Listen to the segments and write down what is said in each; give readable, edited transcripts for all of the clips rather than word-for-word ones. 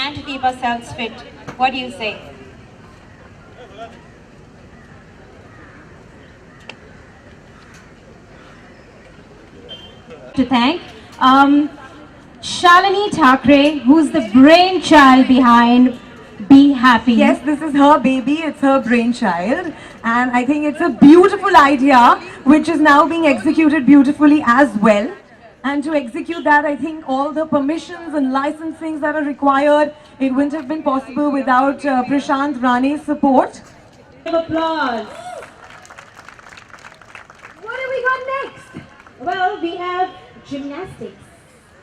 and to keep ourselves fit. What do you say? To thank Shalini Thakre, who's the brainchild behind Be Happy. Yes, this is her baby, it's her brainchild, and I think it's a beautiful idea which is now being executed beautifully as well. And to execute that, I think all the permissions and licensings that are required, it wouldn't have been possible without Prashant Rane's support. Applause. What have we got next? Well, we have gymnastics.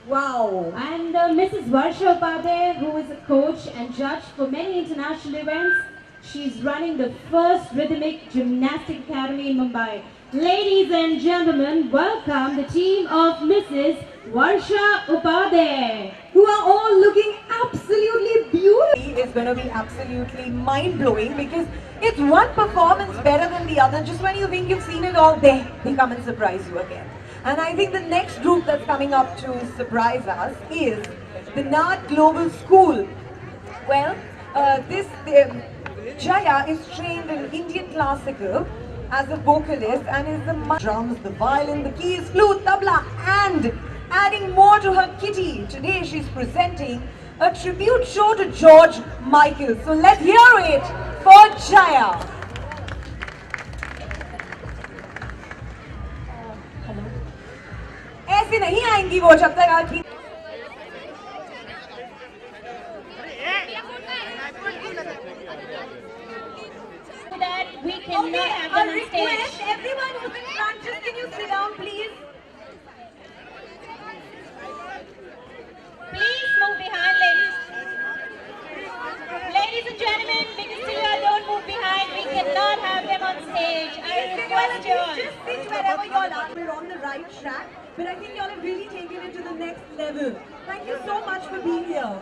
Wow! And Mrs. Varsha Upadhyay, who is a coach and judge for many international events, she's running the first rhythmic gymnastic academy in Mumbai. Ladies and gentlemen, welcome the team of Mrs. Varsha Upadhyay, who are all looking absolutely beautiful. It's going to be absolutely mind-blowing because it's one performance better than the other. Just when you think you've seen it all, they come and surprise you again. And I think the next group that's coming up to surprise us is the NAD Global School. Well, Jaya is trained in Indian classical as a vocalist and is the drums, the violin, the keys, flute, tabla, and adding more to her kitty. Today she's presenting a tribute show to George Michael. So let's hear it for Jaya. ऐसे नहीं आएंगी वो जब तक आप ठीक that we cannot have them on stage. Everyone who's in front, just can you sit down, please? Please move behind, ladies. Ladies and gentlemen, because you all don't move behind, we cannot have them on stage. I request you all. Just sit wherever you all are. We're on the right track, but I think you all have really taken it to the next level. Thank you so much for being here.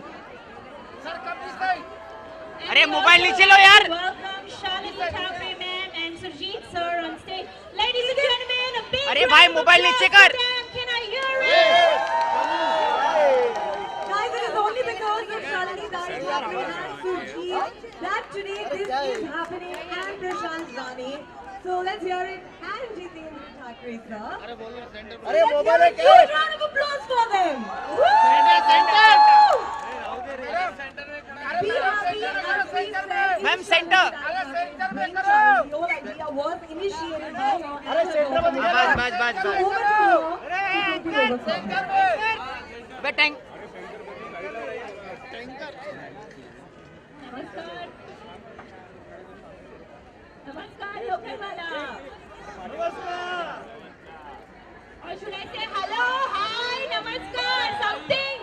अरे mobile नीचे लो यार. Welcome Shalini Thakre ma'am and Surjit sir on stage. Ladies and gentlemen, a big अरे भाई mobile नीचे कर. Can I hear it? Guys, it is only because of Shalini Thakre and Surjit that today this is happening and Prashant Rane. So let's hear it and Jitendra Thakre sir. अरे mobile है क्या? Huge round of applause for them. Be happy as we said. Ma'am centre. The whole idea was initiated by your बस. So over to you to take it over from. बैठेंगे. Namaskar, Lokalwala. Or should I say hello, hi, namaskar, something?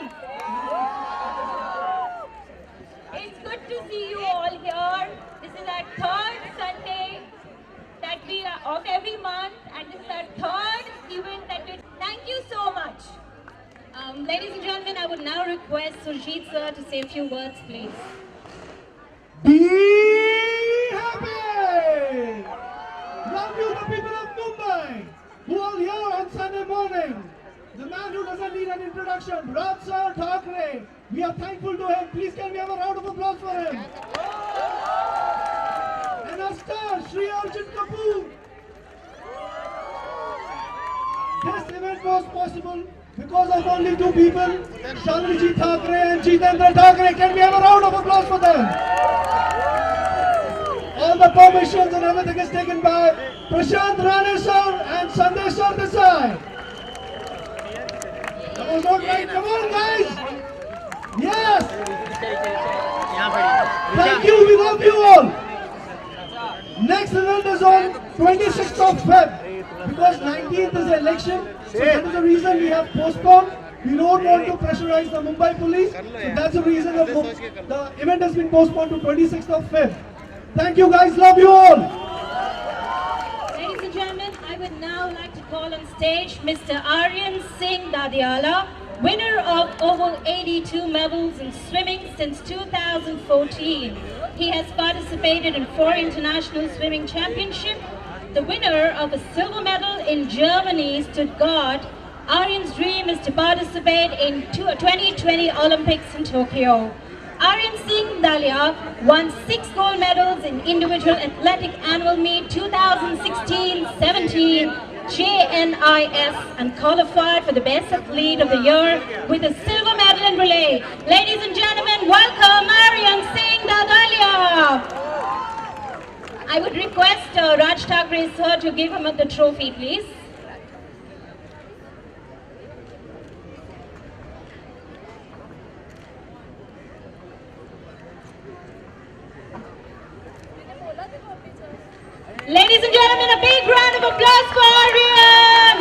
It's good to see you all here. This is our third Sunday that we are of every month, and this is our third event that we. Thank you so much. Ladies and gentlemen, I would now request Surjit sir to say a few words, please. Be happy! Love you, the people of Mumbai, who are here on Sunday morning. The man who doesn't need an introduction, Raj Sir Thakre. We are thankful to him. Please can we have a round of applause for him? And our star, Shri Arjun Kapoor. This event was possible because of only two people, Shalini Thakre and Jitendra Thakre. Can we have a round of applause for them? All the permissions and everything is taken by Prashant Rane sir and Sandesh sir Desai. That was not right. Come on, guys. Yes. Thank you. We love you all. Next event is on 26th of Feb because 19th is the election. So that is the reason we have postponed. We don't want to pressurize the Mumbai police. So that's the reason the event has been postponed to 26th of Feb. Thank you guys. Love you all. Ladies and gentlemen, I would now like to call on stage Mr. Aryan Singh Dadiala, winner of over 82 medals in swimming since 2014. He has participated in 4 international swimming championships, the winner of a silver medal in Germany, Stuttgart. Aryan's dream is to participate in 2020 Olympics in Tokyo. Aryan Singh Dalia won 6 gold medals in individual athletic annual meet 2016-17 JNIS and qualified for the best athlete of the year with a silver medal in relay. Ladies and gentlemen, welcome Aryan Singh Dalia. I would request Raj Thakre sir to give him the trophy, please. Ladies and gentlemen, a big round of applause for Aryan!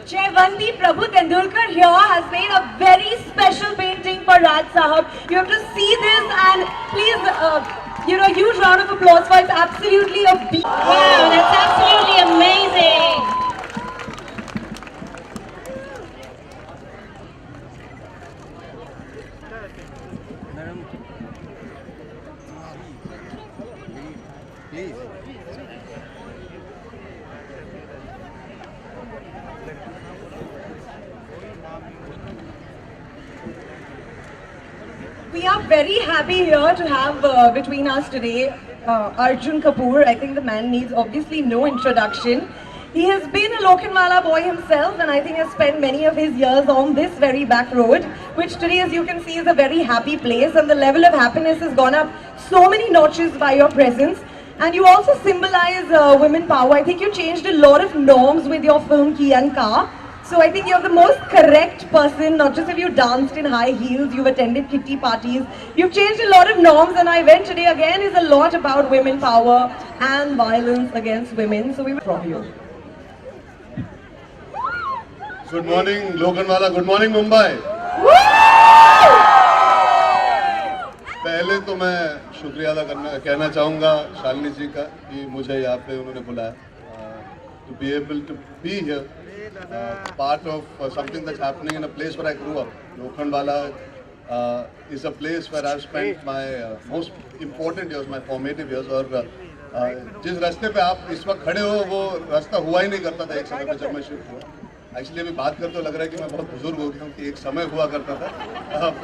Jayavandi Prabhu Tendulkar here has made a very special painting for Raj Sahab. You have to see this and please, huge round of applause for it. It's absolutely a beauty. Wow, that's absolutely amazing! We are very happy here to have between us today Arjun Kapoor. I think the man needs obviously no introduction. He has been a Lokhandwala boy himself and I think has spent many of his years on this very back road, which today, as you can see, is a very happy place, and the level of happiness has gone up so many notches by your presence. And you also symbolize women power. I think you changed a lot of norms with your film Kian Ka. So I think you're the most correct person. Not just have you danced in high heels, you've attended kitty parties, you've changed a lot of norms, and our event today again is a lot about women power and violence against women. So we will from you. Good morning, Lokhandwala. Good morning, Mumbai. पहले तो मैं शुक्रिया अदा कहना चाहूँगा शालिनी जी का कि मुझे यहाँ पे उन्होंने बुलाया to be able to be here, part of something that's happening in a place where I grew up. Lokhandwala is a place where I've spent my most important years, my formative years. और जिस रास्ते पे आप इस वक्त खड़े हो वो रास्ता हुआ ही नहीं करता था एक समय पे जब मैं शिफ्ट हुआ. एक्चुअली अभी बात करते तो लग रहा है कि मैं बहुत बुजुर्ग हो गया हूँ कि एक समय हुआ करता था,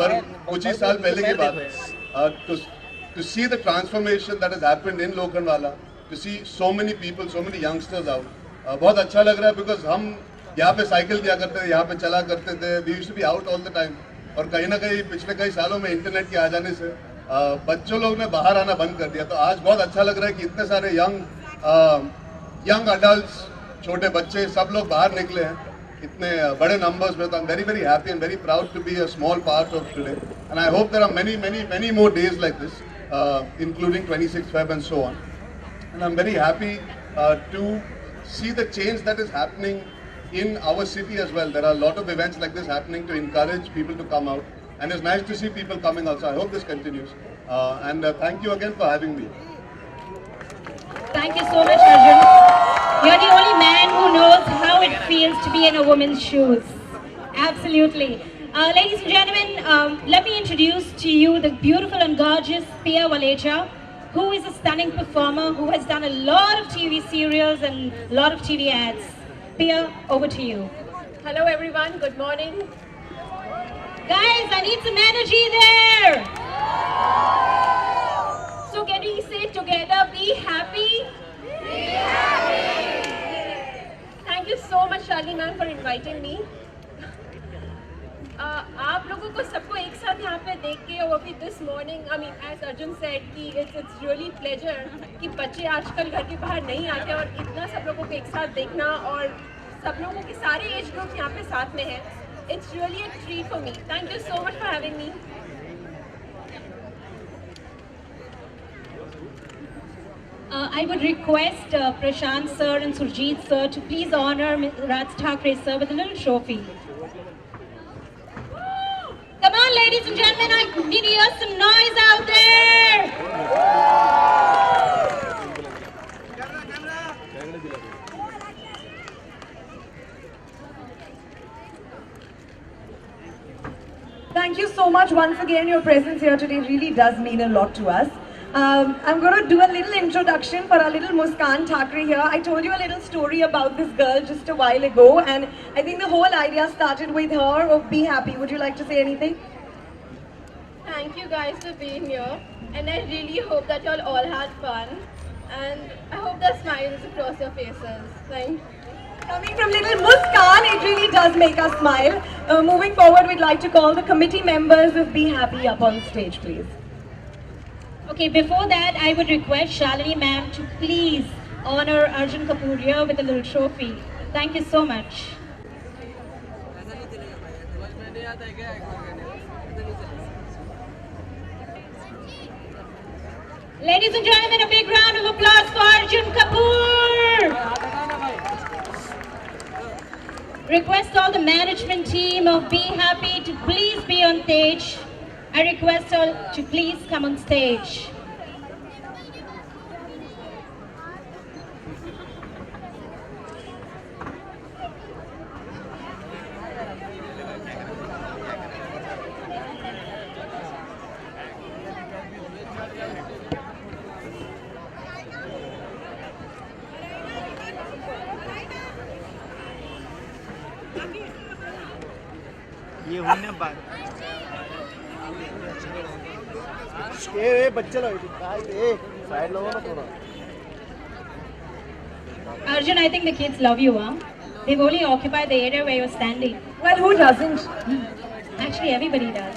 पर कुछ ही साल पहले की बात. To see the transformation that has happened in Lokhandwala, to see so many people, so many youngsters out, बहुत अच्छा लग रहा है because हम यहाँ पे साइकिल किया करते थे, यहाँ पे चला करते थे, we used to be out all the time. और कहीं ना कहीं पिछले कई सालों में इंटरनेट के आ जाने से बच्चों लोग ने बाहर आना बंद कर दिया. तो आज बहुत अच्छा लग रहा है कि इतने सारे यंग अडल्ट्स, छोटे बच्चे, सब लोग बाहर निकले हैं इतने बड़े नंबर्स में. तो I am very very happy and very proud to be a small part of today, and I hope there are many more days like this, including 26th Feb and so on. And I'm very happy to see the change that is happening in our city as well. There are a lot of events like this happening to encourage people to come out, and it's nice to see people coming out. So I hope this continues, and thank you again for having me. Thank you so much, Arjun. You're the only man who knows how it feels to be in a woman's shoes. Absolutely. Ladies and gentlemen, let me introduce to you the beautiful and gorgeous Pia Walecha, who is a stunning performer who has done a lot of TV serials and a lot of TV ads. Pia, over to you. Hello everyone, good morning. Guys, I need some energy there. So can we say together, be happy? Be happy. Thank you so much Shalini ma'am for inviting me. आप लोगों को सबको एक साथ यहाँ पे देख के, और अभी this morning, I mean as Arjun said कि इट्स रियली प्लेजर कि बच्चे आजकल घर के बाहर नहीं आते और इतना सब लोगों को एक साथ देखना और सब लोगों के सारे एज ग्रुप यहाँ पे साथ में हैं. It's really a treat for me. Thank you so much for having me. I would request Prashant sir and Surjeet sir to please honor Raj Thakre sir with a little trophy. Come on, ladies and gentlemen, I need to hear some noise out there. Thank you so much. once again, your presence here today really does mean a lot to us. I'm going to do a little introduction for our little Muskan Thakre here. I told you a little story about this girl just a while ago, and I think the whole idea started with her of Be Happy. Would you like to say anything? Thank you guys for being here, and I really hope that y'all all had fun, and I hope there's smiles across your faces. Thank you. Coming from little Muskan, it really does make us smile. Moving forward, we'd like to call the committee members of Be Happy up on stage, please. Okay, before that, I would request Shalini ma'am to please honor Arjun Kapoor here with a little trophy. Thank you so much. Ladies and gentlemen, a big round of applause for Arjun Kapoor. Request all the management team of Be Happy to please be on stage. I request all to please come on stage. ये होने बाद बच्चे लोग side लोगों ना थोड़ा Arjun, I think the kids love you, huh? They've only occupied the area where you're standing. Well, who doesn't? Actually, everybody does.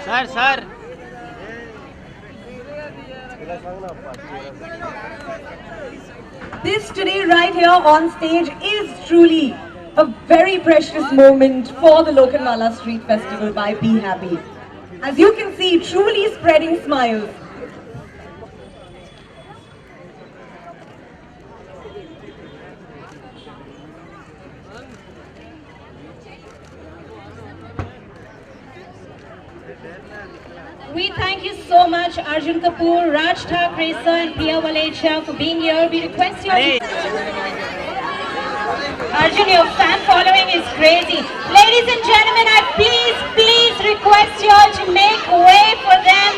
Sir This today right here on stage is truly a very precious moment for the Lokhandwala Street Festival by Be Happy. As you can see, truly spreading smiles. We thank you so much, Arjun Kapoor, Raj Thakre sir and Priya Valecha for being here. We request you. Arjun, your fan following is crazy. Ladies and gentlemen, I please request you all to make way for them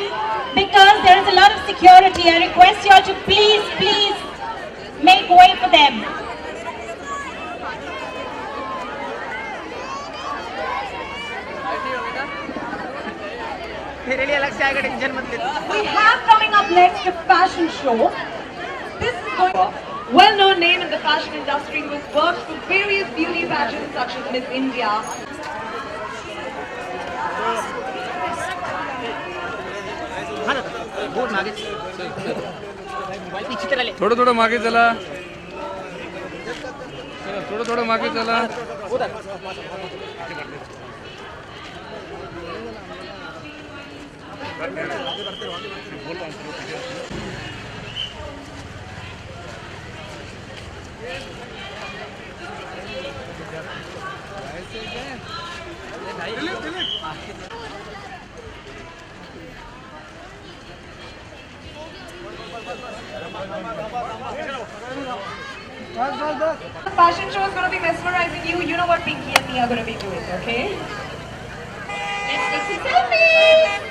because there is a lot of security. I request you all to please make way for them. तेरे लिए अलग से आएगा tension मत ले We have coming up next a fashion show. This is going to be a well-known name in the fashion industry who has worked for various beauty pageants such as Miss India. हाँ बहुत मागे पीछे चला ले थोड़ा मागे चला थोड़ा मागे चला The fashion show is going to be mesmerizing you. You know what Pinky and me are going to be doing, okay? Let's take some selfies.